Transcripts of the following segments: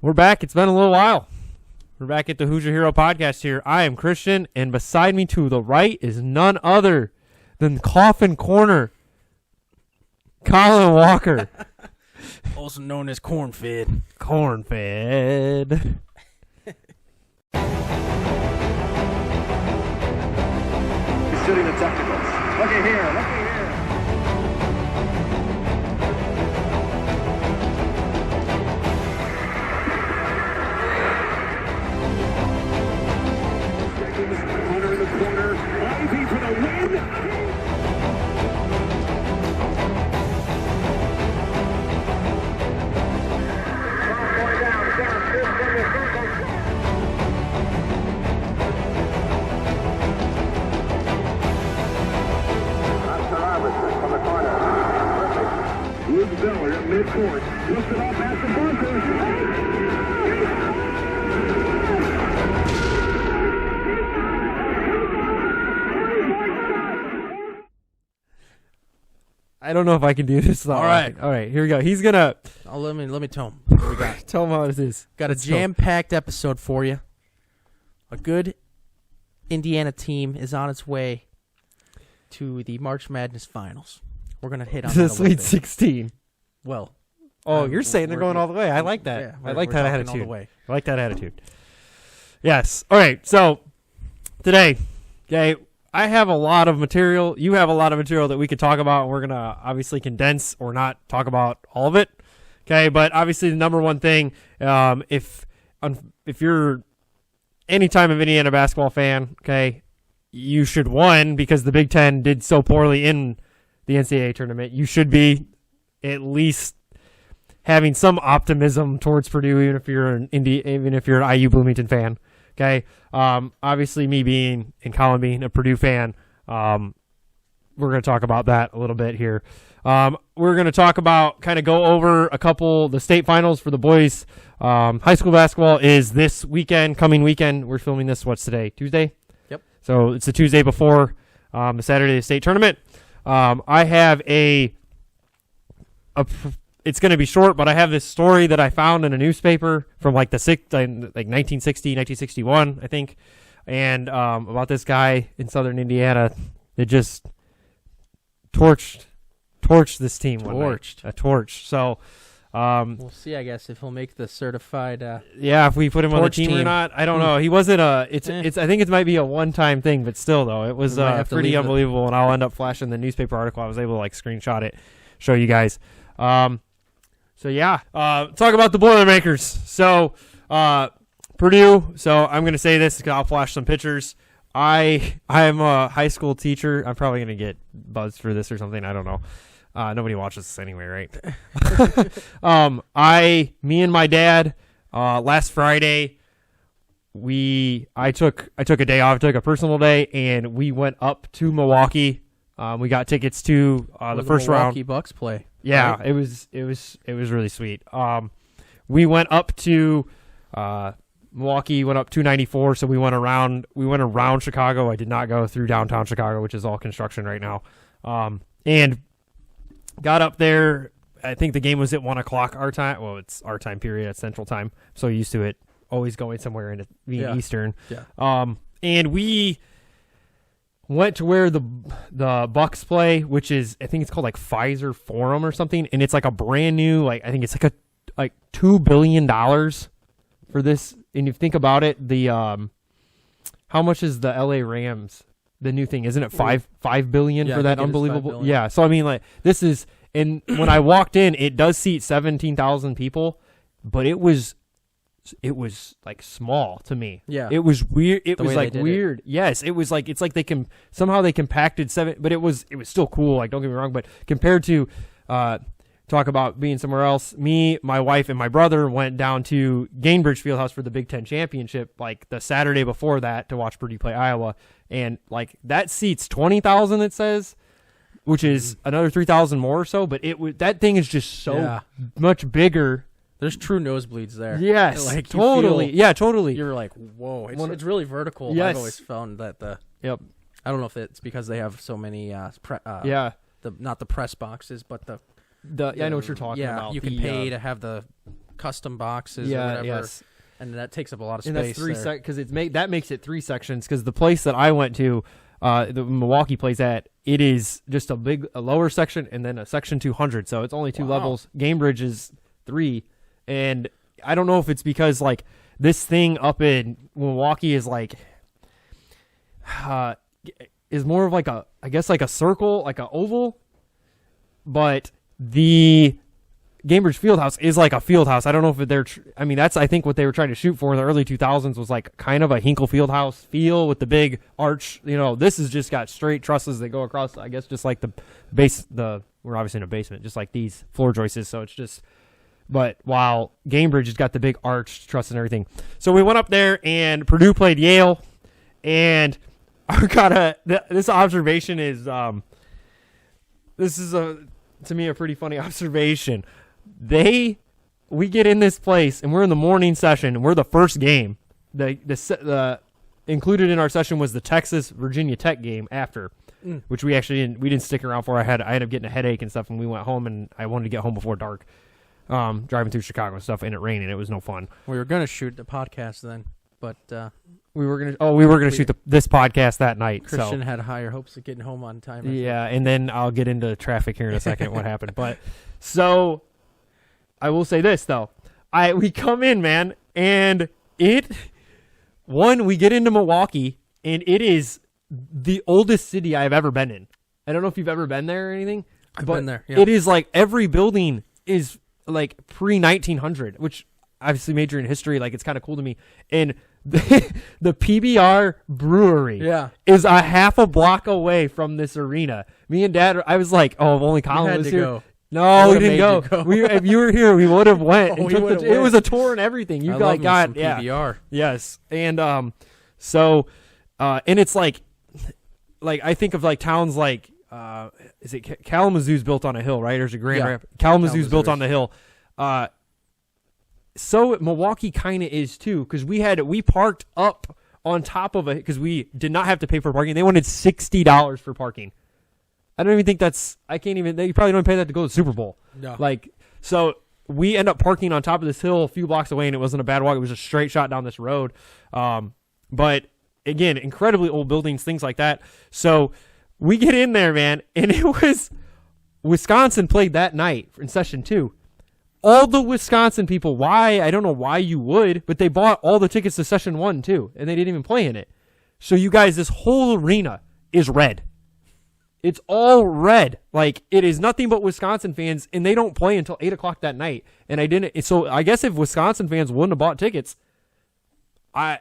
We're back. It's been a little while. We're back at the Hoosier Hero podcast here. I am Christian, and beside me to the right is none other than Coffin Corner, Colin Walker. Also known as Cornfed. Cornfed. He's shooting the technicals. Looky here, looky here. Hunter in the corner. Ivy for the win. Luke Zeller at midcourt. Lifts it off at the bunker. I don't know if I can do this though. All right, here we go. He's gonna let me tell him. What we got? tell him how it is. Got a jam-packed episode for you. A good Indiana team is on its way to the March Madness Finals. We're gonna hit on The that a little Sweet bit. 16. Well, You're saying they're going all the way. I like that. Yeah, I like we're that talking attitude. all the way. I like that attitude. Yes. All right. So today, okay, I have a lot of material. You have a lot of material that we could talk about. And we're gonna obviously condense or not talk about all of it. Okay. But obviously, the number one thing, if you're any time of Indiana basketball fan, okay, you should because the Big Ten did so poorly in the NCAA tournament. You should be at least having some optimism towards Purdue, even if you're an IU Bloomington fan. Okay. Obviously, me being and Colin being a Purdue fan, we're going to talk about that a little bit here. We're going to talk about kind of go over the state finals for the boys. High school basketball is this coming weekend. We're filming this. What's today? Tuesday? Yep. So it's the Tuesday before the Saturday of the state tournament. I have it's going to be short, but I have this story that I found in a newspaper from like 1960, 1961, I think, and about this guy in southern Indiana that just torched this team. A torch. So we'll see, I guess, if he'll make the certified. If we put him on the team or not, I don't know. He wasn't It's. I think it might be a one-time thing, but still, though, it was pretty unbelievable. And I'll end up flashing the newspaper article. I was able to screenshot it, show you guys. Talk about the Boilermakers. So, Purdue. So I'm going to say this. I'll flash some pictures. I'm a high school teacher. I'm probably going to get buzzed for this or something. I don't know. Nobody watches this anyway, right? Me and my dad, last Friday, I took a day off, took a personal day, and we went up to Milwaukee. We got tickets to the first round. Milwaukee Bucks play. Yeah, right? it was really sweet. We went up to Milwaukee, went up 294, so we went around Chicago. I did not go through downtown Chicago, which is all construction right now. And got up there. I think the game was at 1 o'clock our time. Well, it's our time period at Central Time. I'm so used to it always going somewhere in Eastern. Yeah. And we went to where the Bucks play, which is, I think it's called like Pfizer Forum or something, and it's like a brand new, I think it's like $2 billion for this. And if you think about it, how much is the LA Rams? The new thing, isn't it $5 billion for that unbelievable? Yeah. So I mean, this is, and when I walked in, it does seat 17,000 people, but it was like small to me. Yeah. It was weird. It was like weird. It. Yes. It was like, it's like they compacted but it was still cool. Like, don't get me wrong, but compared to, talk about being somewhere else, me, my wife, and my brother went down to Gainbridge Fieldhouse for the Big Ten Championship, like the Saturday before that, to watch Purdue play Iowa. And like that seats 20,000, it says, which is another 3,000 more or so. But that thing is just so much bigger. There's true nosebleeds there. Yes, totally. Totally. You're like, whoa. It's really vertical. Yes. I've always found that Yep. I don't know if it's because they have so many not the press boxes, but I know what you're talking about. Yeah, you can pay to have the custom boxes or Yeah, whatever. yes. And that takes up a lot of space. And that's 3 there. because that makes it 3 sections. Because the place that I went to, the Milwaukee plays at, it is just a lower section and then a section 200. So it's only 2 levels. Gamebridge is 3, and I don't know if it's because like this thing up in Milwaukee is like, is more of like I guess like a circle, like an oval, but the Gamebridge Fieldhouse is like a field house. I don't know if that's I think what they were trying to shoot for in the early 2000s was like kind of a Hinkle Fieldhouse feel with the big arch. This has just got straight trusses that go across, I guess, just like the base. We're obviously in a basement, just like these floor joists. So it's just, but while Gamebridge has got the big arch truss and everything. So we went up there and Purdue played Yale, and this observation is, this is to me a pretty funny observation. We get in this place and we're in the morning session and we're the first game. The included in our session was the Texas Virginia Tech game after, which we didn't stick around for. I ended up getting a headache and stuff, and we went home, and I wanted to get home before dark. Driving through Chicago and stuff, and it rained, and it was no fun. We were gonna shoot the podcast then, but we were gonna shoot this podcast that night. Christian had higher hopes of getting home on time. Yeah, and then I'll get into traffic here in a second. What happened? But so I will say this though, we come in, man, and we get into Milwaukee, and it is the oldest city I've ever been in. I don't know if you've ever been there or anything. I've been there. Yeah. It is like every building is like pre-1900, which obviously major in history, like it's kind of cool to me. And the PBR brewery is a half a block away from this arena. Me and Dad, I was like, oh, if only Colin was here. Go. No, we didn't go. If you were here, we would have went. It was a tour and everything. You got PBR. Yes. And so and it's like I think of like towns like is it Kalamazoo's built on a hill, right? There's a Grand Rapids. Kalamazoo's built on the hill. So Milwaukee kind of is too, because we parked up on top of it because we did not have to pay for parking. They wanted $60 for parking. I don't even think you probably don't pay that to go to the Super Bowl. No. So we end up parking on top of this hill a few blocks away, and it wasn't a bad walk. It was a straight shot down this road. But again, incredibly old buildings, things like that. So we get in there, man, and it was Wisconsin played that night in session 2. All the Wisconsin people, I don't know why you would, but they bought all the tickets to session 1 too, and they didn't even play in it. So you guys, this whole arena is red. It's all red. Like, it is nothing but Wisconsin fans, and they don't play until 8 o'clock that night. And so I guess if Wisconsin fans wouldn't have bought tickets,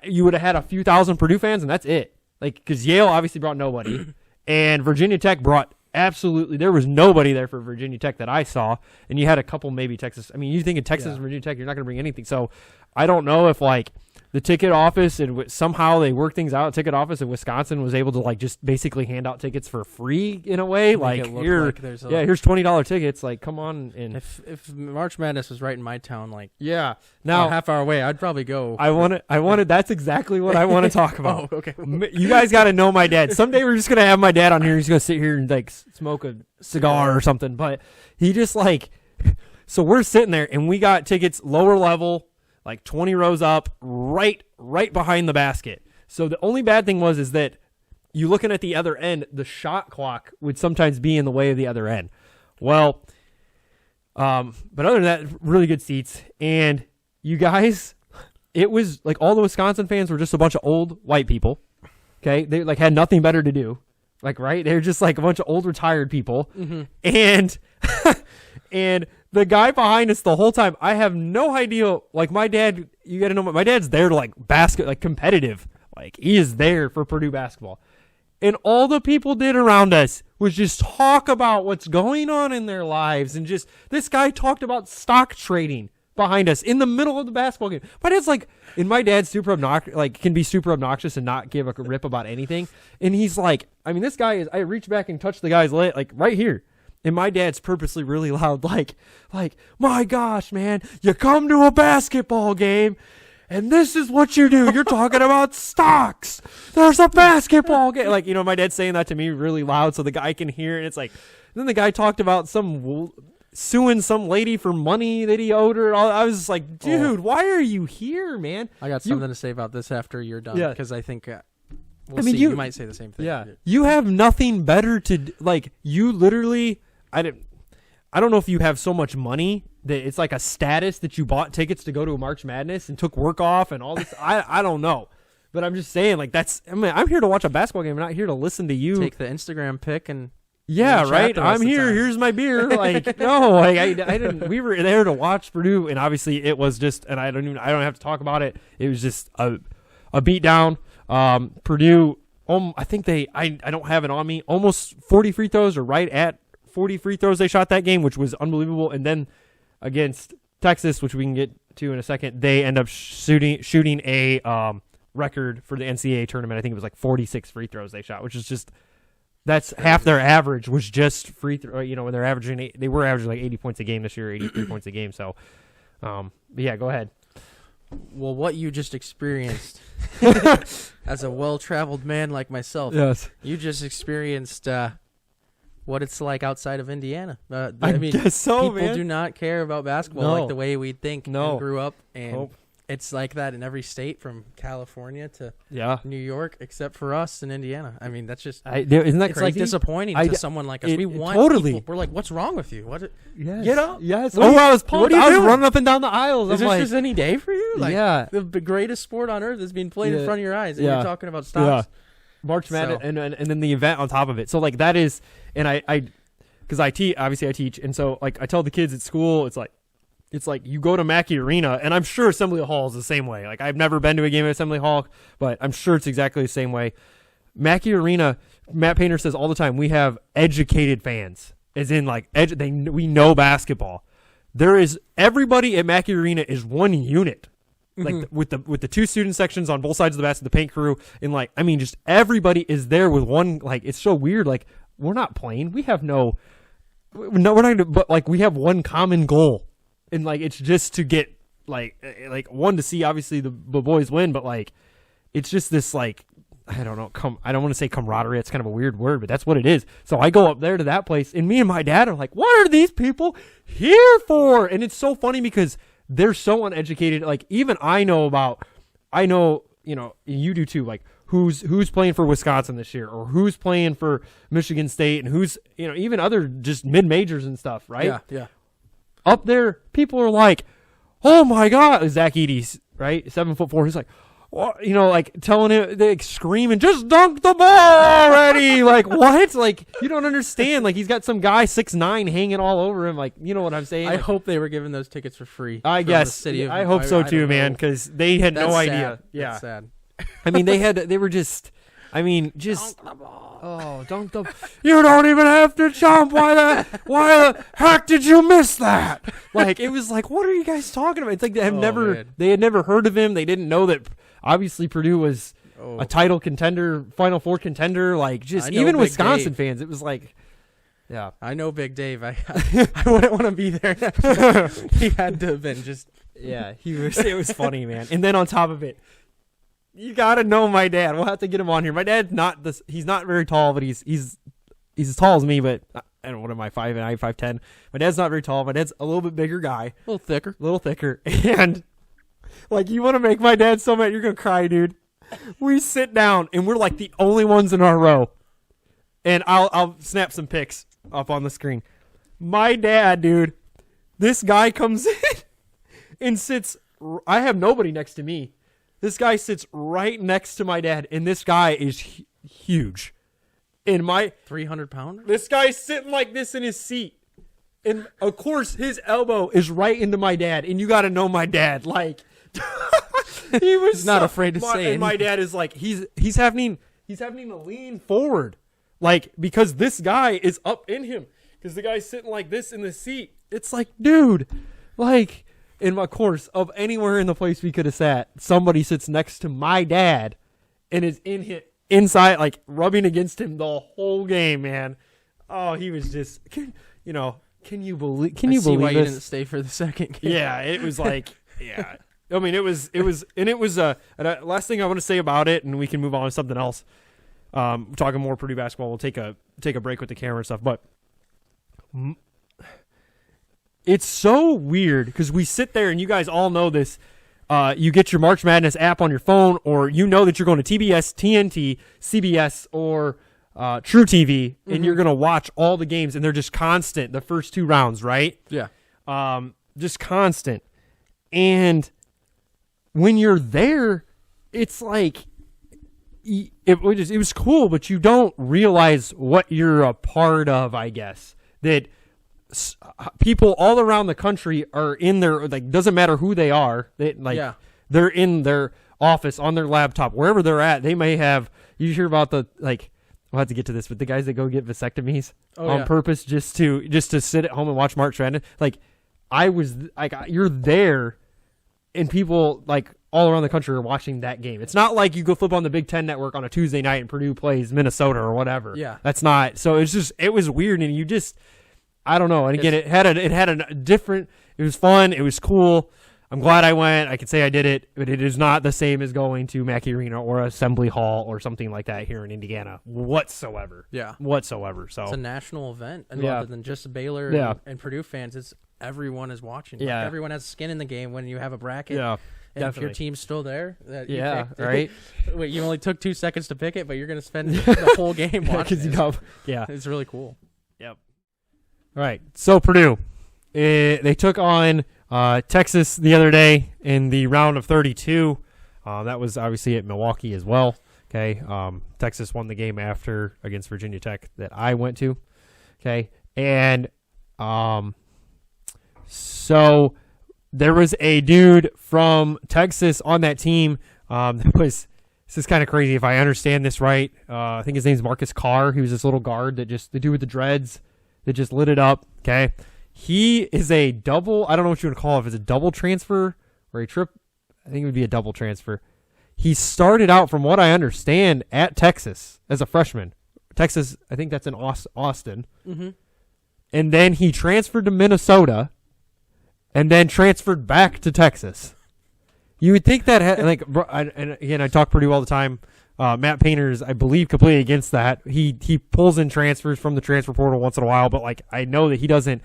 you would have had a few thousand Purdue fans, and that's it. Like, because Yale obviously brought nobody, and Virginia Tech brought there was nobody there for Virginia Tech that I saw, and you had a couple maybe Texas. I mean, you think in Texas and Virginia Tech, you're not going to bring anything. So I don't know if like the ticket office and somehow they worked things out. Ticket office in Wisconsin was able to like just basically hand out tickets for free in a way. Like here's $20 tickets. Like, come on. And if March Madness was right in my town, like now a half hour away, I'd probably go. I wanted. That's exactly what I want to talk about. Oh, okay. You guys got to know my dad. Someday we're just gonna have my dad on here. He's gonna sit here and like smoke a cigar or something. But he just like, so we're sitting there and we got tickets lower level, like 20 rows up, right behind the basket. So the only bad thing is that you looking at the other end, the shot clock would sometimes be in the way of the other end. Well, but other than that, really good seats. And you guys, it was like all the Wisconsin fans were just a bunch of old white people. Okay, they like had nothing better to do. Like, right, they're just like a bunch of old retired people. Mm-hmm. And and the guy behind us the whole time, I have no idea. Like, my dad, you got to know, my dad's there to like competitive. Like, he is there for Purdue basketball. And all the people did around us was just talk about what's going on in their lives. And just, this guy talked about stock trading behind us in the middle of the basketball game. My dad's like, and my dad's super obnoxious, like can be super obnoxious and not give a rip about anything. And he's like, I mean, this guy is, I reached back and touched the guy's leg, like right here. And my dad's purposely really loud, like, my gosh, man, you come to a basketball game and this is what you do. You're talking about stocks. There's a basketball game. Like, my dad's saying that to me really loud so the guy can hear it. And it's like, then the guy talked about some suing some lady for money that he owed her. I was just like, dude, why are you here, man? I got something to say about this after you're done, Yeah. because I think I mean, you might say the same thing. Yeah, you have nothing better to like. You literally, I don't know if you have so much money that it's like a status that you bought tickets to go to a March Madness and took work off and all this. I don't know, but I'm just saying, like I'm here to watch a basketball game. I'm not here to listen to you Take the Instagram pic and right. the rest I'm of the here. time. Here's my beer. Like no, like I didn't. We were there to watch Purdue, and obviously it was just. And I don't have to talk about it. It was just a beatdown. Purdue. I think I don't have it on me. Almost 40 free throws, or right at 40 free throws they shot that game, which was unbelievable. And then against Texas, which we can get to in a second, they end up shooting a record for the NCAA tournament. I think it was like 46 free throws they shot, which is just that's half their average was just free throw. When they're averaging, they were averaging like 80 points a game this year, 83 points a game. So, yeah, go ahead. Well, what you just experienced as a well-traveled man like myself, Yes, you just experienced what it's like outside of Indiana. I mean, guess so, people man. do not care about basketball No. like the way we think No. and grew up, and Nope. it's like that in every state from California to Yeah, New York, except for us in Indiana. I mean, that's just isn't that it's crazy? like disappointing to someone like us. We want totally. people, we're like, what's wrong with you? What? Yes. Get up. Yes. What are you- I was what pumped. are you I was doing? running up and down the aisles. Is I'm this like, just any day for you? Like, yeah. the greatest sport on earth is being played in Yeah. front of your eyes, and Yeah. you're talking about stops. March Madness, So- and then the event on top of it. So like that is, and I because I teach, and so like I tell the kids at school, it's like you go to Mackey Arena, and I'm sure Assembly Hall is the same way. Like I've never been to a game at Assembly Hall, but I'm sure it's exactly the same way. Mackey Arena, Matt Painter says all the time, we have educated fans, as in like we know basketball. There is everybody at Mackey Arena is one unit. Like with the two student sections on both sides of the basket, the paint crew, and like I mean, just everybody is there with one. Like it's so weird. Like we're not playing. We have we're not gonna, but like we have one common goal, and like it's just to get like one to see obviously the boys win, but like it's just this like I don't know. I don't want to say camaraderie. It's kind of a weird word, but that's what it is. So I go up there to that place, and me and my dad are like, "What are these people here for?" And it's so funny because they're so uneducated. Like even I know, you do too. Like who's playing for Wisconsin this year, or who's playing for Michigan State, and who's even other just mid majors and stuff, right? Yeah. Up there, people are like, "Oh my God!" Zach Edey, right, 7'4". He's like, well, like telling him, they screaming, "Just dunk the ball already!" Like what? Like you don't understand. Like he's got some guy 6'9" hanging all over him. Like you know what I'm saying? I Like, hope they were giving those tickets for free. I from guess. the city of, I hope so I too, don't man, know. because they had That's no sad. idea. Yeah. That's sad. I mean, they were just. I mean, just. Oh, dunk the. You don't even have to jump. Why the heck did you miss that? Like it was like, what are you guys talking about? It's like they have man. they had never heard of him. They didn't know that. Obviously, Purdue was a title contender, Final Four contender. Like just I know even Big Wisconsin Dave. fans, it was like, yeah. I know Big Dave. I wouldn't want to be there. He had to have been just. Yeah, it was funny, man. And then on top of it, you gotta know my dad. We'll have to get him on here. My dad's he's not very tall, but he's as tall as me, but I don't know, what am I, 5'9", 5'10". My dad's not very tall. My dad's a little bit bigger guy. A little thicker. And like you wanna make my dad so mad, you're gonna cry, dude. We sit down and we're like the only ones in our row. And I'll snap some pics up on the screen. My dad, dude, this guy comes in and sits. I have nobody next to me. This guy sits right next to my dad, and this guy is huge. And 300-pounder. this guy's sitting like this in his seat, and of course his elbow is right into my dad. And you got to know my dad, like he was He's not afraid to say And my anything. dad is like he's having to lean forward, like because this guy is up in him, because the guy's sitting like this in the seat. It's like, dude, like. And of course, of anywhere in the place we could have sat, somebody sits next to my dad and is inside, like rubbing against him the whole game, man. Oh, he was just, can you believe? Can you I see believe why this? you didn't stay for the second game. Yeah, it was like, yeah. I mean, it was, and last thing I want to say about it, and we can move on to something else. Talking more Purdue basketball. We'll take a break with the camera and stuff, but It's so weird because we sit there and you guys all know this. You get your March Madness app on your phone, or you know that you're going to TBS, TNT, CBS, or True TV, and you're going to watch all the games, and they're just constant the first 2 rounds, right? Yeah. Just constant. And when you're there, it's like it was cool, but you don't realize what you're a part of, I guess. That people all around the country are in their, like, doesn't matter who they are. They're in their office, on their laptop, wherever they're at. They may have, you hear about the, like, we'll have to get to this, but the guys that go get vasectomies on purpose just to sit at home and watch March Madness. Like, you're there, and people, like, all around the country are watching that game. It's not like you go flip on the Big Ten Network on a Tuesday night and Purdue plays Minnesota or whatever. Yeah. That's not. So it was weird, and you just, I don't know. And again, it had a different, it was fun. It was cool. I'm glad I went. I can say I did it, but it is not the same as going to Mackey Arena or Assembly Hall or something like that here in Indiana whatsoever. Yeah. Whatsoever. So it's a national event, and Yeah. other than just Baylor Yeah. and Purdue fans, it's everyone is watching. Yeah. Like, everyone has skin in the game when you have a bracket. Yeah. And if your Definitely. team's still there, that you Yeah, picked, right? Wait, you only took 2 seconds to pick it, but you're going to spend the whole game watching it. Yeah. It's really cool. Yep. All right. So Purdue, they took on Texas the other day in the round of 32. That was obviously at Milwaukee as well. Okay. Texas won the game after against Virginia Tech that I went to. Okay. And so there was a dude from Texas on that team. This is kind of crazy if I understand this right. I think his name's Marcus Carr. He was this little guard the dude with the dreads that just lit it up. Okay. He is a double, I don't know what you would call it, if it's a double transfer or a trip. I think it would be a double transfer. He started out, from what I understand, at Texas as a freshman. Texas, I think that's in Austin. Mm-hmm. And then he transferred to Minnesota and then transferred back to Texas. You would think that, and again, I talk Purdue all the time. Matt Painter's, I believe, completely against that. He pulls in transfers from the transfer portal once in a while, but like I know that he doesn't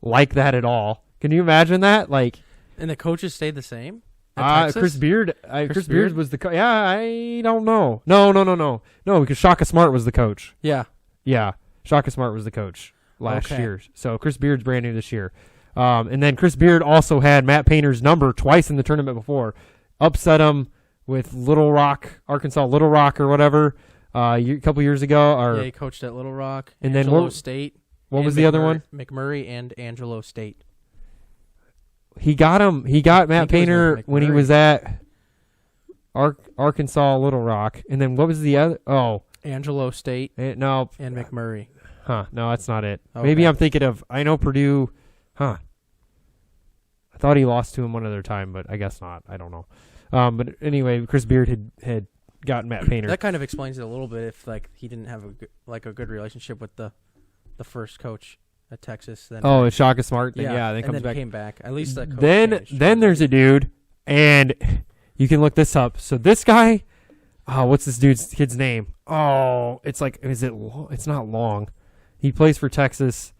like that at all. Can you imagine that? Like, and the coaches stayed the same? Chris Beard. Chris Beard was the coach. Yeah, I don't know. No, because Shaka Smart was the coach. Yeah. Yeah, Shaka Smart was the coach last year. So Chris Beard's brand new this year. And then Chris Beard also had Matt Painter's number twice in the tournament before. Upset him with Arkansas Little Rock or whatever, a couple years ago. He coached at Little Rock, and Angelo then State. What was the other one? McMurray and Angelo State. He got Matt Painter when he was at Arkansas Little Rock. And then what was the other? Oh. Angelo State. No. And McMurray. No, that's not it. Okay. Maybe I'm thinking of, I know Purdue. I thought he lost to him one other time, but I guess not. I don't know. But anyway, Chris Beard had gotten Matt Painter. That kind of explains it a little bit. If like he didn't have a good relationship with the first coach at Texas, then it's Shaka Smart. Then, then comes back. Came back. At least that coach then there's a dude, and you can look this up. So this guy, what's this kid's name? Oh, it's like, it's not Long. He plays for Texas.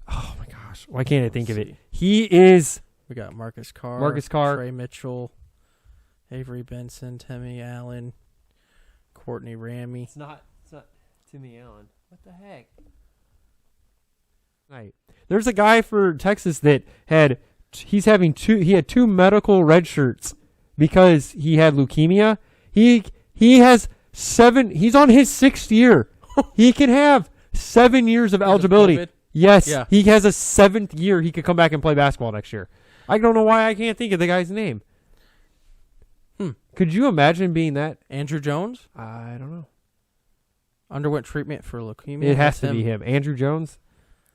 Oh my gosh, why can't I think of it? He is. We got Marcus Carr, Trey Mitchell, Avery Benson, Timmy Allen, Courtney Ramey. It's not Timmy Allen. What the heck? Right. There's a guy for Texas that had 2 medical red shirts because he had leukemia. He has 7. He's on his 6th year. He can have 7 years of eligibility. Yes. Yeah. He has a 7th year. He could come back and play basketball next year. I don't know why I can't think of the guy's name. Could you imagine being that? Andrew Jones? I don't know. Underwent treatment for leukemia. It has to be him. Andrew Jones?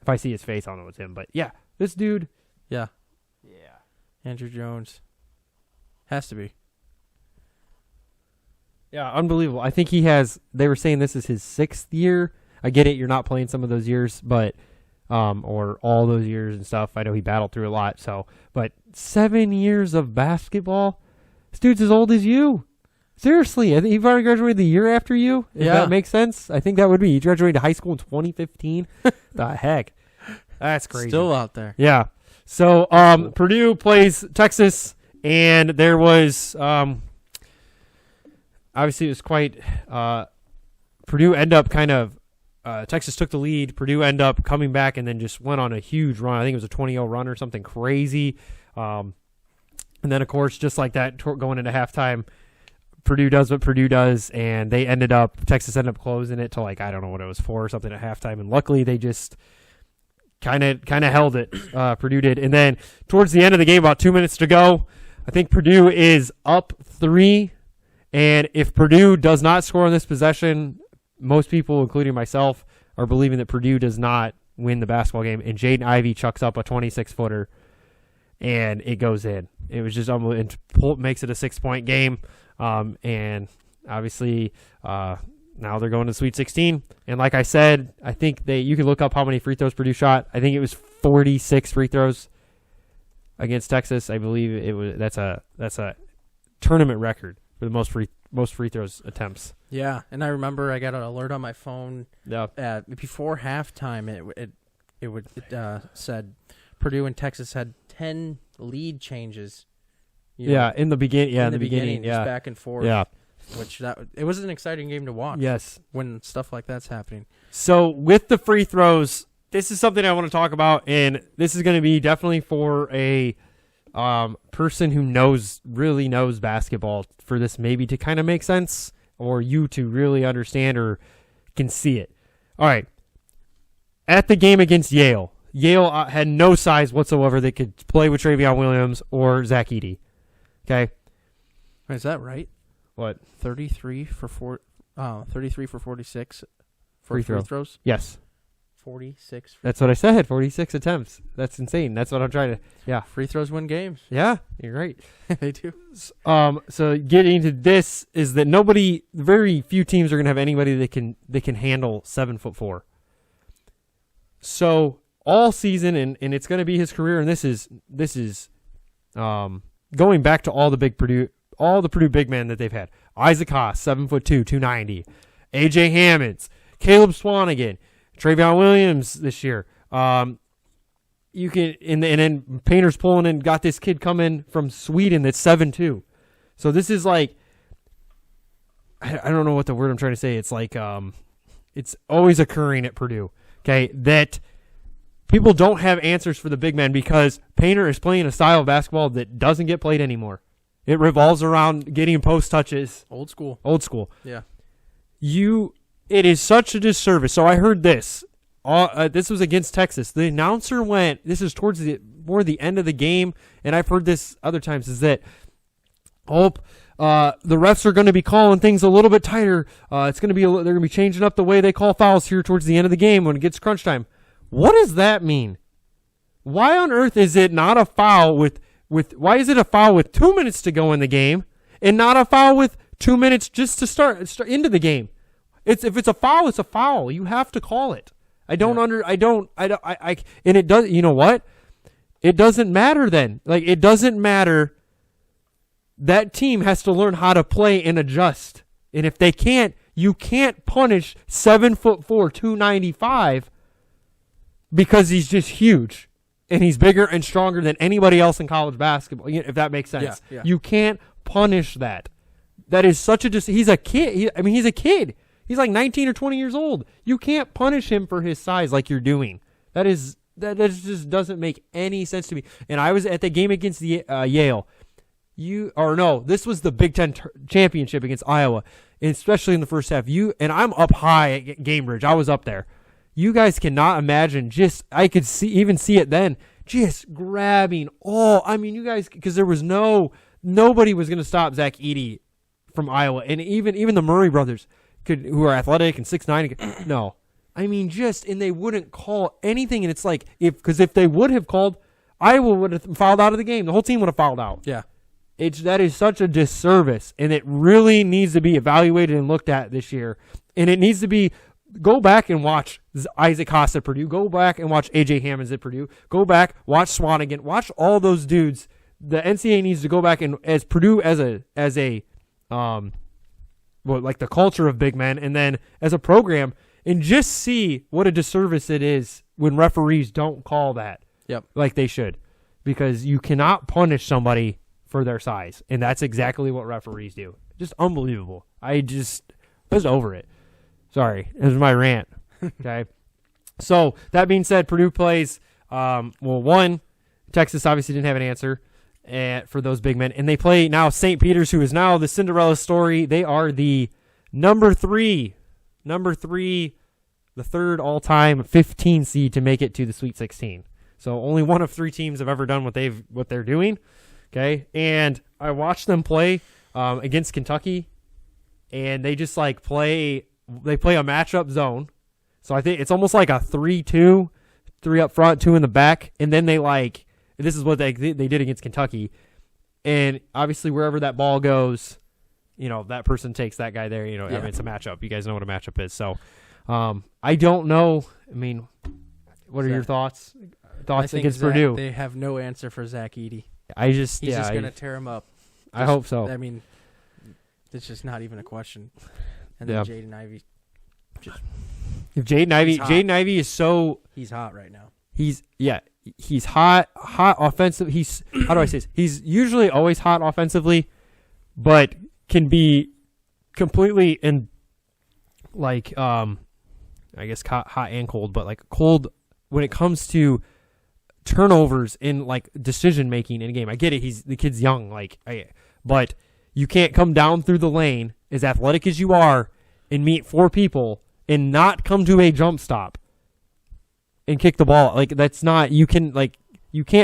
If I see his face, I'll know it's him. But yeah, this dude. Yeah. Andrew Jones. Has to be. Yeah, unbelievable. I think they were saying this is his 6th year. I get it. You're not playing some of those years, but, or all those years and stuff. I know he battled through a lot. So, but 7 years of basketball. This dude's as old as you. Seriously, I think he already graduated the year after you. If that makes sense. I think that would be. He graduated high school in 2015. The heck? That's crazy. Still out there. Yeah. So Purdue plays Texas, and there was obviously it was quite Purdue end up kind of Texas took the lead. Purdue end up coming back and then just went on a huge run. I think it was a 20-0 run or something crazy. And then, of course, just like that, going into halftime, Purdue does what Purdue does, and Texas ended up closing it to I don't know what it was, 4 or something at halftime. And luckily, they just kind of held it. Purdue did. And then towards the end of the game, about 2 minutes to go, I think Purdue is up 3. And if Purdue does not score on this possession, most people, including myself, are believing that Purdue does not win the basketball game. And Jaden Ivey chucks up a 26-footer, and it goes in. It was just unbelievable. And makes it a 6-point game. And obviously, now they're going to the Sweet 16. And like I said, I think you can look up how many free throws Purdue shot. I think it was 46 free throws against Texas. I believe it was. That's a tournament record for the most free throws attempts. Yeah, and I remember I got an alert on my phone. Yeah. Before halftime, it said Purdue and Texas had 10 lead changes. In the beginning. Yeah, in the beginning. Just back and forth. Yeah. It was an exciting game to watch. Yes. When stuff like that's happening. So with the free throws, this is something I want to talk about, and this is going to be definitely for a person who really knows basketball, for this maybe to kind of make sense, or you to really understand or can see it. All right. At the game against Yale had no size whatsoever that could play with Travion Williams or Zach Edey. Okay? Is that right? What? 33 for 46 for free throws? Yes. 46. That's what I said. 46 attempts. That's insane. That's what I'm trying to. Yeah. Free throws win games. Yeah, you're right. They do. So getting to this is that very few teams are going to have anybody that can handle 7'4". So all season, and it's going to be his career, and this is going back to all the Purdue big men that they've had. Isaac Haas, 7'2", 290. AJ Hammonds, Caleb Swanigan, Travion Williams this year. You can and then Painter's pulling and got this kid coming from Sweden that's 7'2". So this is like, I don't know what the word I'm trying to say. It's like it's always occurring at Purdue. Okay, that people don't have answers for the big men because Painter is playing a style of basketball that doesn't get played anymore. It revolves around getting post touches. Old school. Yeah. It is such a disservice. So I heard this. This was against Texas. The announcer went, this is towards the end of the game, and I've heard this other times, is that, the refs are going to be calling things a little bit tighter. They're going to be changing up the way they call fouls here towards the end of the game when it gets crunch time. What does that mean? Why on earth is it not a foul why is it a foul with 2 minutes to go in the game and not a foul with 2 minutes just to start into the game? If it's a foul, it's a foul. You have to call it. And it does, you know what? It doesn't matter then. It doesn't matter. That team has to learn how to play and adjust. And if they can't, you can't punish 7'4", 295 because he's just huge and he's bigger and stronger than anybody else in college basketball. If that makes sense. Yeah. You can't punish that. That is such he's a kid. He's a kid. He's like 19 or 20 years old. You can't punish him for his size like you're doing. That just doesn't make any sense to me. And I was at the game against Yale. This was the Big Ten championship against Iowa, and especially in the first half. And I'm up high at Gamebridge. I was up there. You guys cannot imagine. I could see it then. Just grabbing you guys, because there was nobody was going to stop Zach Edey from Iowa, and even the Murray brothers who are athletic and 6'9". No, and they wouldn't call anything, and it's like because if they would have called, Iowa would have fouled out of the game. The whole team would have fouled out. Yeah. That is such a disservice, and it really needs to be evaluated and looked at this year. And it needs to be, go back and watch Isaac Haas at Purdue. Go back and watch AJ Hammonds at Purdue. Go back, watch Swanigan. Watch all those dudes. The NCAA needs to go back and, as Purdue as a the culture of big men, and then as a program, and just see what a disservice it is when referees don't call that. Yep. Like they should. because you cannot punish somebody for their size, and that's exactly what referees do. Just unbelievable. I was over it. Sorry, it was my rant. Okay. So that being said, Purdue plays. One, Texas obviously didn't have an answer for those big men, and they play now St. Peter's, who is now the Cinderella story. They are the number three, the third all-time 15 seed to make it to the Sweet 16. So only one of 3 teams have ever done what they're doing. Okay, and I watched them play against Kentucky, and they just like play. They play a matchup zone. So I think it's almost like a 3-2, 3 up front, 2 in the back, and then this is what they did against Kentucky, and obviously wherever that ball goes, that person takes that guy there. I mean, it's a matchup. You guys know what a matchup is. So I don't know. I mean, what are your thoughts? Thoughts against Purdue? They have no answer for Zach Edey. He's just gonna tear him up. I hope so. I mean, it's just not even a question. And then Jaden Ivey. If Jaden Ivey is so, he's hot right now. He's hot offensive. How do I say this? He's usually always hot offensively, but can be completely I guess hot and cold, but like cold when it comes to turnovers in like decision making in a game. I get it. The kid's young, but you can't come down through the lane as athletic as you are and meet 4 people and not come to a jump stop and kick the ball. That's not, you can't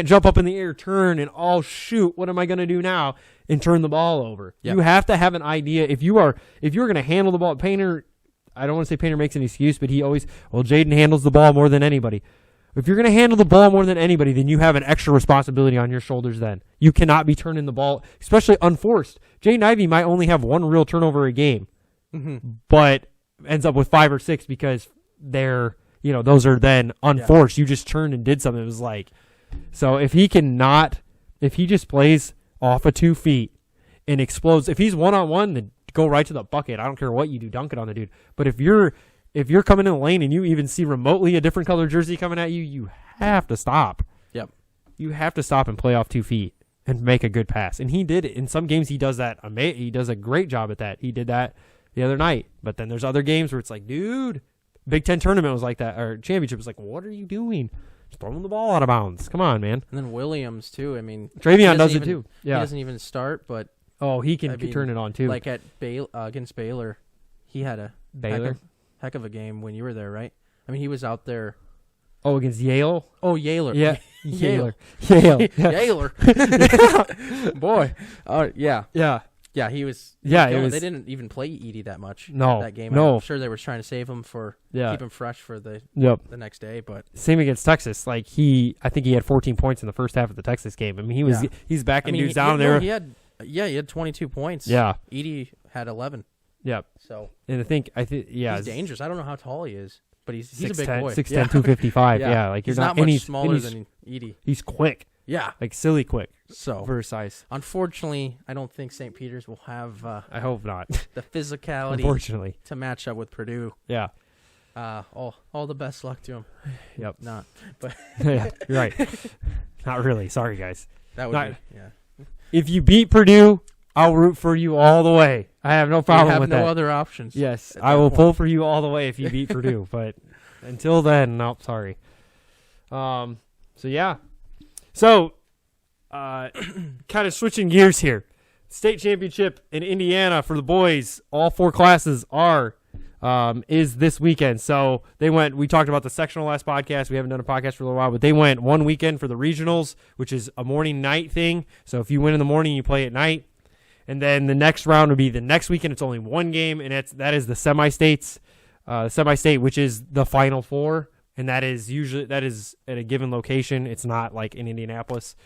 jump up in the air, turn, and shoot, what am I going to do now? And turn the ball over. Yep. You have to have an idea. If you're going to handle the ball, Painter, I don't want to say Painter makes an excuse, but he always, Jaden handles the ball more than anybody. If you're going to handle the ball more than anybody, then you have an extra responsibility on your shoulders then. You cannot be turning the ball, especially unforced. Jaden Ivey might only have 1 real turnover a game, but ends up with 5 or 6 because they're, those are then unforced. Yeah. You just turned and did something. It was so if he just plays off of 2 feet and explodes, if he's 1-on-1, then go right to the bucket. I don't care what you do, dunk it on the dude. But if you're coming in the lane and you even see remotely a different color jersey coming at you, you have to stop. Yep. You have to stop and play off 2 feet and make a good pass. And he did it. In some games, he does that. He does a great job at that. He did that the other night. But then there's other games where it's like, dude, Big Ten tournament was like that, or championship was like, what are you doing? Just throwing the ball out of bounds. Come on, man. And then Williams, too. I mean, Travion does it, too. Yeah. He doesn't even start, but... he can turn it on, too. Like at against Baylor, he had a heck of a game when you were there, right? I mean, he was out there. Oh, against Yale? Oh, Yaler. Yeah. Yale. Yaler. Boy. Yeah. Yeah. Yeah, he was. They didn't even play Edey that much. No, that game. No. I'm sure they were trying to save him keep him fresh for the next day. But same against Texas. I think he had 14 points in the first half of the Texas game. I mean, he's backing dudes down there. He had 22 points. Yeah. Edey had 11. Yep. So and he's dangerous. I don't know how tall he is, but he's a 6'10", big boy. 6'10", 255. Yeah, he's not much smaller than Edey. He's quick. Yeah, silly quick. So for his size. Unfortunately, I don't think St. Peter's will have. I hope not. The physicality. Unfortunately, to match up with Purdue. Yeah. All the best luck to him. Yep. Not, but yeah, you're right. Not really. Sorry, guys. That would be. Yeah. If you beat Purdue, I'll root for you all the way. I have no problem with that. You have no other options. Yes, I will pull for you all the way if you beat Purdue. But until then, no, sorry. So yeah. So, kind of switching gears here. State championship in Indiana for the boys. All 4 classes is this weekend. So we talked about the sectional last podcast. We haven't done a podcast for a little while, but they went one weekend for the regionals, which is a morning night thing. So if you win in the morning, you play at night. And then the next round would be the next weekend. It's only 1 game, and that is the semi-state, which is the Final Four. And that is at a given location. It's not like in Indianapolis.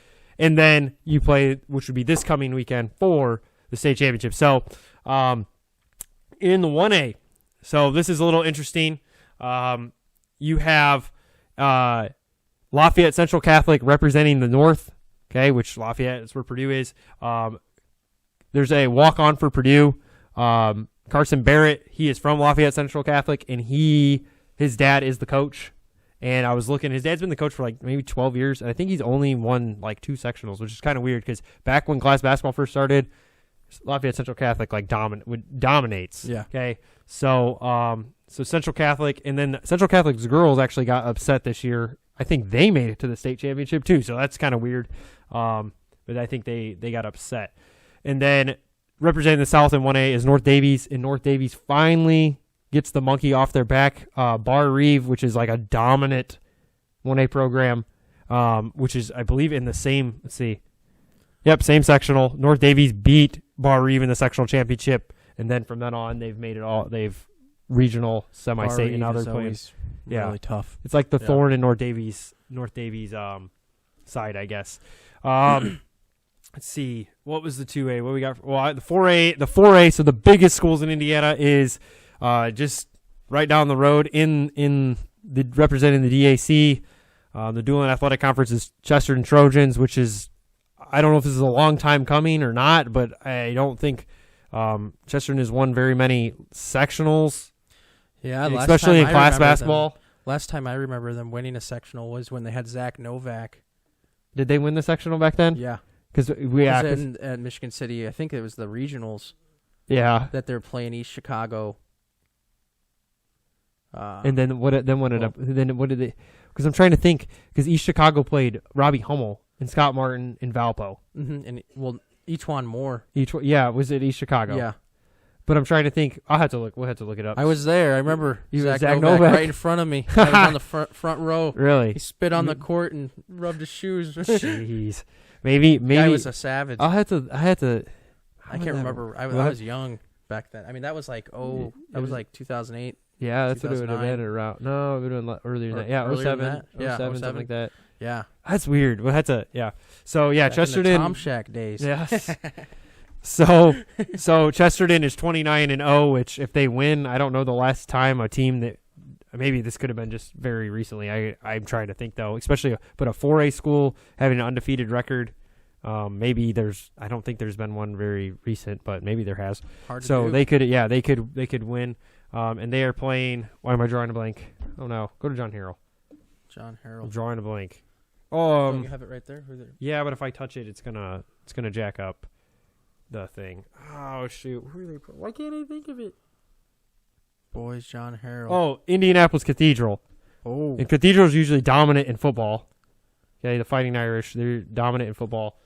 And then you play, which would be this coming weekend for the state championship. So in the 1A, so this is a little interesting. You have Lafayette Central Catholic representing the North, okay, which Lafayette is where Purdue is. There's a walk-on for Purdue. Carson Barrett, he is from Lafayette Central Catholic, and his dad is the coach. And I was looking, his dad's been the coach for like maybe 12 years, and I think he's only won like 2 sectionals, which is kind of weird because back when class basketball first started, Lafayette Central Catholic like dominates. Yeah. Okay. So Central Catholic, and then Central Catholic's girls actually got upset this year. I think they made it to the state championship too, so that's kind of weird. But I think they got upset. And then representing the South in 1A is North Davies, and North Davies finally gets the monkey off their back. Bar Reeve, which is like a dominant 1A program, which is, I believe, in the same, same sectional. North Davies beat Bar Reeve in the sectional championship, and then from then on, they've regional, semi-state, and now they're playing. Really tough. It's like the thorn in North Davies side, I guess. Let's see. What was the 2A? What we got? Well, the 4A. The 4A. So the biggest schools in Indiana is just right down the road in the representing the DAC. The Dual Athletic Conference is Chesterton Trojans, which is, I don't know if this is a long time coming or not, but I don't think Chesterton has won very many sectionals. Yeah, especially in class basketball. Last time I remember them winning a sectional was when they had Zach Novak. Did they win the sectional back then? Yeah. Because at Michigan City, I think it was the regionals. Yeah. That they're playing East Chicago. And then what did they? Because I'm trying to think. Because East Chicago played Robbie Hummel and Scott Martin in Valpo. Mm-hmm. And each one more. Was it East Chicago? Yeah. But I'm trying to think. I'll have to look. We'll have to look it up. I was there. I remember Zach Novak Novak right in front of me. I was on the front row. Really? He spit on the court and rubbed his shoes. Jeez. Maybe Guy was a savage. I had to. I can't remember. I was young back then. I mean, that was like like 2008. Yeah, that's what it would have been around. No, it would have been earlier than that. Yeah, 07, 07, something like that. Yeah. That's weird. Well, So, yeah, back Chesterton. In the Tom Shack days. Yes. So Chesterton is 29-0, which if they win, I don't know the last time a team that maybe this could have been just very recently. I'm trying to think though, especially but a 4A school having an undefeated record. Maybe I don't think there's been one very recent, but maybe there has. Hard to so do. they could win. And they are playing. Why am I drawing a blank? Oh no, go to John Harrell. John I'm Harrell. drawing a blank. You have it right there. Yeah, but if I touch it, it's gonna jack up the thing. Oh shoot, who are they? Why can't I think of it? Boys, John Harrell. Oh, Indianapolis Cathedral. Oh, And Cathedral is usually dominant in football. Okay, the Fighting Irish, they're dominant in football.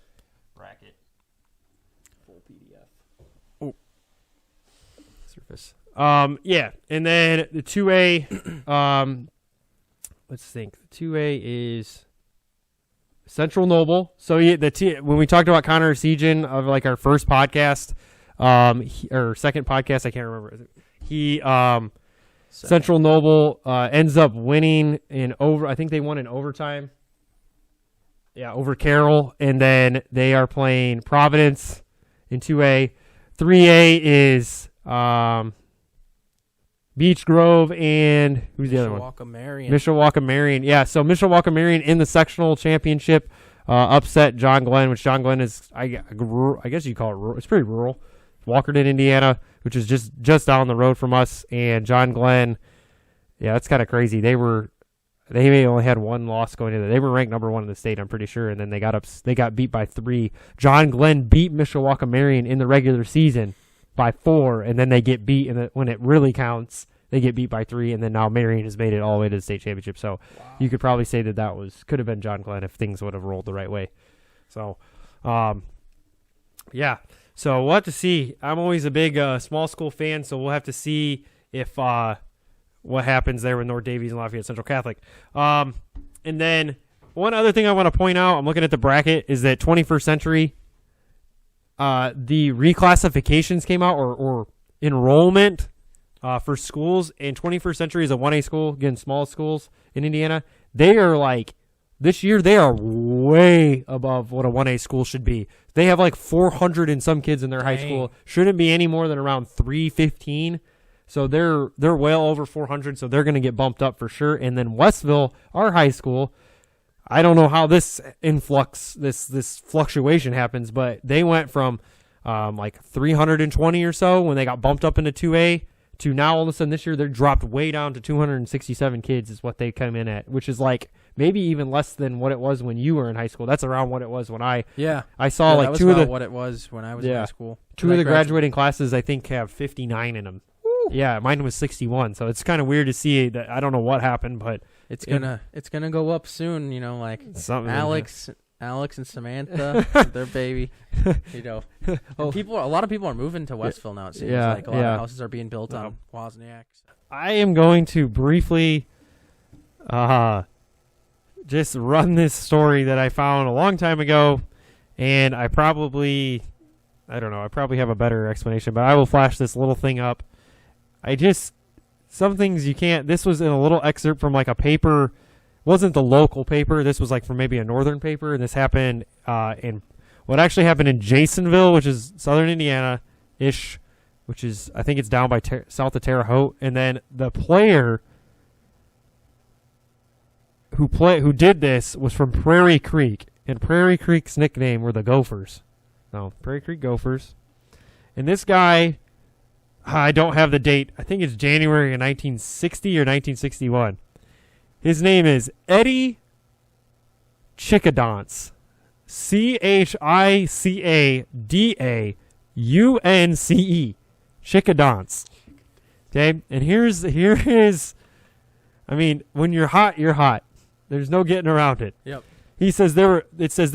Bracket. Full PDF. Oh. Surface. Yeah, and then the 2A. Let's think. The 2A is Central Noble. So when we talked about Connor Sejan of like our first podcast, or second podcast, I can't remember. He Central Noble ends up winning I think they won in overtime. Yeah, over Carroll, and then they are playing Providence in 2A. 3A is Beech Grove and who's the other one? Mishawaka Marion. Yeah, so Mishawaka Marion in the sectional championship upset John Glenn, which John Glenn is, I guess you call it rural. It's pretty rural. Walkerton, Indiana, which is just down the road from us. And John Glenn, yeah, that's kind of crazy. They may only had one loss going into. They were ranked number 1 in the state, I'm pretty sure, and then they got beat by 3. John Glenn beat Mishawaka Marion in the regular season by 4, and then they get beat, and when it really counts, they get beat by 3, and then now Marion has made it all the way to the state championship. So you could probably say that could have been John Glenn if things would have rolled the right way. So, yeah. So we'll have to see. I'm always a big small school fan, so we'll have to see if what happens there with North Davies and Lafayette Central Catholic. And then one other thing I want to point out, I'm looking at the bracket, is that 21st Century, the reclassifications came out, or enrollment for schools, and 21st Century is a 1A school, again, small schools in Indiana. They are this year, they are way above what a 1A school should be. They have 400 and some kids in their high school. Shouldn't be any more than around 315. So they're well over 400, so they're going to get bumped up for sure. And then Westville, our high school, I don't know how this influx, this fluctuation happens, but they went from 320 or so when they got bumped up into 2A to now all of a sudden this year they're dropped way down to 267 kids is what they come in at, which is like maybe even less than what it was when you were in high school. That's around what it was when I saw like that was two of the what it was when I was in high school. Two of the graduating classes I think have 59 in them. Woo. Yeah, mine was 61, so it's kind of weird to see that. I don't know what happened, but it's gonna go up soon. You know, like something Alex and Samantha, their baby. You know, a lot of people are moving to Westville now. It seems like a lot of houses are being built on Wozniak. I am going to briefly, just run this story that I found a long time ago, and I probably have a better explanation, but I will flash this little thing up. Some things you can't. This was in a little excerpt from like a paper. Wasn't the local paper. This was like from maybe a northern paper, and this happened in what actually happened in Jasonville, which is southern Indiana-ish, which is, I think it's down by south of Terre Haute. And then the player who did this was from Prairie Creek, and Prairie Creek's nickname were the Gophers. No, Prairie Creek Gophers. And this guy, I don't have the date. I think it's January of 1960 or 1961. His name is Edey Chickadance. Chickadaunce. Chickadance. Okay? And here is, I mean, when you're hot, you're hot. There's no getting around it. Yep. It says there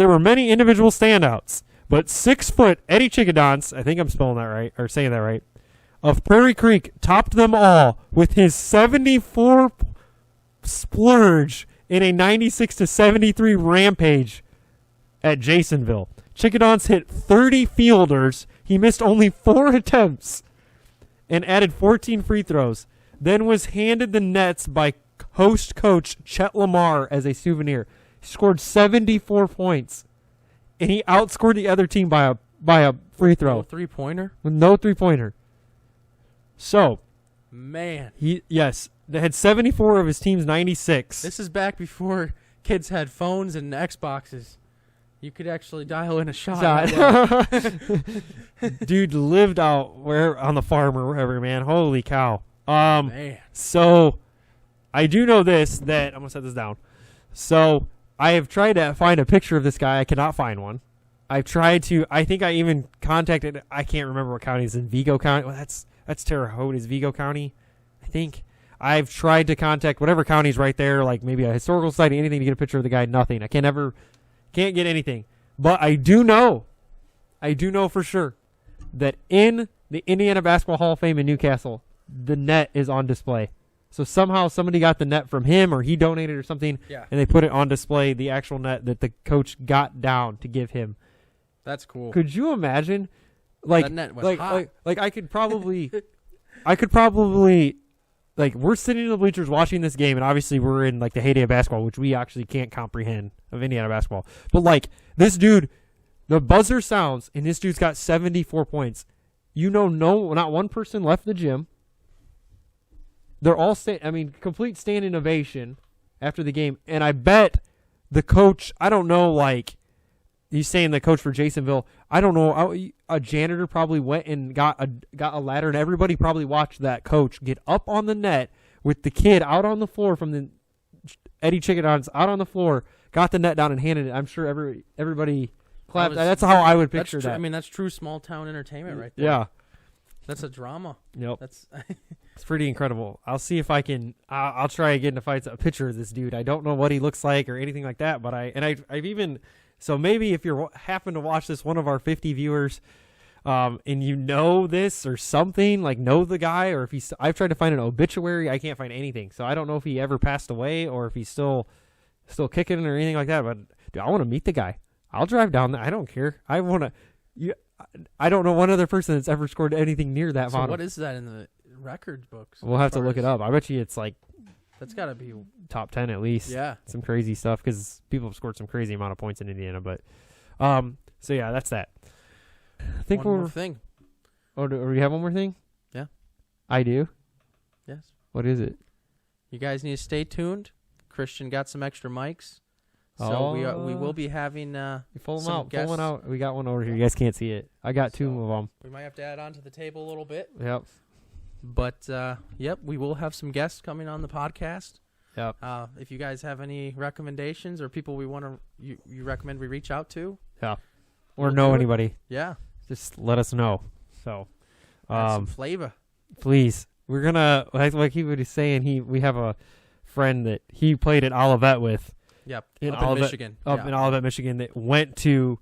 were many individual standouts, but 6 foot Edey Chickadance, I think I'm spelling that right, or saying that right, of Prairie Creek topped them all with his 74 splurge in a 96-73 rampage at Jasonville. Chickadance hit 30 fielders. He missed only 4 attempts and added 14 free throws. Then was handed the nets by host coach Chet Lamar as a souvenir. He scored 74 points, and he outscored the other team by a free throw. No three-pointer? With no three-pointer. So, man, they had 74 of his team's 96. This is back before kids had phones and Xboxes. You could actually dial in a shot. Dude lived out on the farm or wherever, man. Holy cow. Man. So I do know that I'm going to set this down. So I have tried to find a picture of this guy. I cannot find one. I've tried to, I think I even contacted, I can't remember what county is in Vigo County. Well, that's Terre Haute is Vigo County, I think. I've tried to contact whatever county's right there, like maybe a historical society, anything to get a picture of the guy. Nothing. I can't get anything. But I do know for sure that in the Indiana Basketball Hall of Fame in Newcastle, the net is on display. So somehow somebody got the net from him, or he donated or something, and they put it on display, the actual net that the coach got down to give him. That's cool. Could you imagine? Like, that net was hot. Like I could probably, like, we're sitting in the bleachers watching this game, and obviously we're in, like, the heyday of basketball, which we actually can't comprehend of Indiana basketball. But, like, this dude, the buzzer sounds, and this dude's got 74 points. You know, not one person left the gym. They're all complete standing ovation after the game. And I bet the coach, I don't know, like, he's saying the coach for Jasonville, I don't know, a janitor probably went and got a ladder, and everybody probably watched that coach get up on the net with the kid out on the floor from the Edey Chickadance out on the floor, got the net down and handed it. I'm sure everybody clapped. That's how I would picture that. I mean, that's true small town entertainment right there. Yeah. That's a drama. Yep. It's pretty incredible. I'll see if I can. I'll try again to find a picture of this dude. I don't know what he looks like or anything like that, but I've even. So maybe if you happen to watch this, one of our 50 viewers, and you know this or something, like know the guy, or if I've tried to find an obituary, I can't find anything. So I don't know if he ever passed away or if he's still kicking or anything like that. But dude, I want to meet the guy. I'll drive down there. I don't care. I want to. I don't know one other person that's ever scored anything near that. So what is that in the records books? We'll have to look it up. I bet you it's like. That's got to be top 10 at least. Yeah. Some crazy stuff because people have scored some crazy amount of points in Indiana. But, so yeah, that's that. I think one more thing. Oh, do we have one more thing? Yeah. I do? Yes. What is it? You guys need to stay tuned. Christian got some extra mics. So we will be having pull some them guests. Pull one out. We got one over here. You guys can't see it. I got two of them. We might have to add on to the table a little bit. Yep. But, yep, we will have some guests coming on the podcast. Yep. If you guys have any recommendations or people we want to you recommend we reach out to. Yeah. Or We'll know do it. anybody. Yeah. Just let us know. So, Add some flavor. please. We're going to, like he was saying, we have a friend that he played at Olivet with. Yep. In up Olivet, in Michigan. Up Yeah. in Olivet, Michigan, that went to,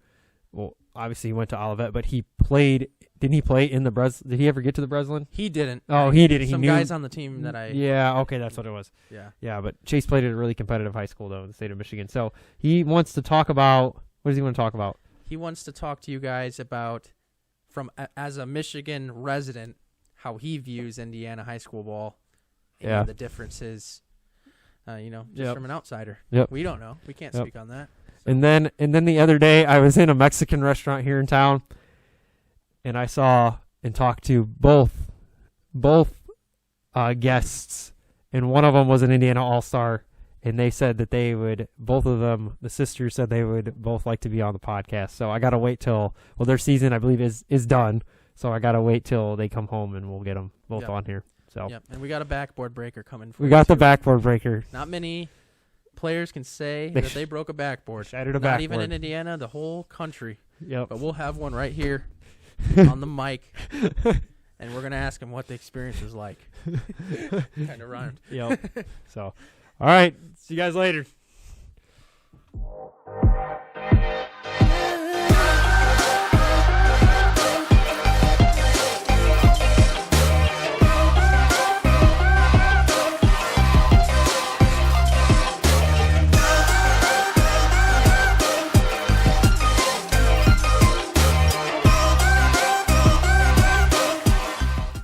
well, obviously he went to Olivet, but he played, didn't he play in the Breslin? Did he ever get to the Breslin? He didn't. Oh, he did. He Some knew guys on the team that I. Yeah, okay, that's what it was. Yeah. Yeah, but Chase played at a really competitive high school, though, in the state of Michigan. So he wants to talk about, what does he want to talk about? He wants to talk to you guys about, as a Michigan resident, how he views Indiana high school ball and Yeah. the differences, just Yep. from an outsider. Yep. We don't know. We can't Yep. speak on that. And then the other day, I was in a Mexican restaurant here in town, and I saw and talked to both guests, and one of them was an Indiana All-Star, and they said that they would, both of them, the sisters said they would both like to be on the podcast. So I got to wait till, their season, I believe, is done. So I got to wait till they come home, and we'll get them both Yep. on here. So Yep. And we got a backboard breaker coming for we you, got the too. backboard breaker. Not many players can say They that they broke a backboard. Shattered a Not even backboard. in Indiana, the whole country. Yep. But we'll have one right here on the mic, and we're going to ask him what the experience was like. Kind of rhymed. Yep. So, all right. See you guys later.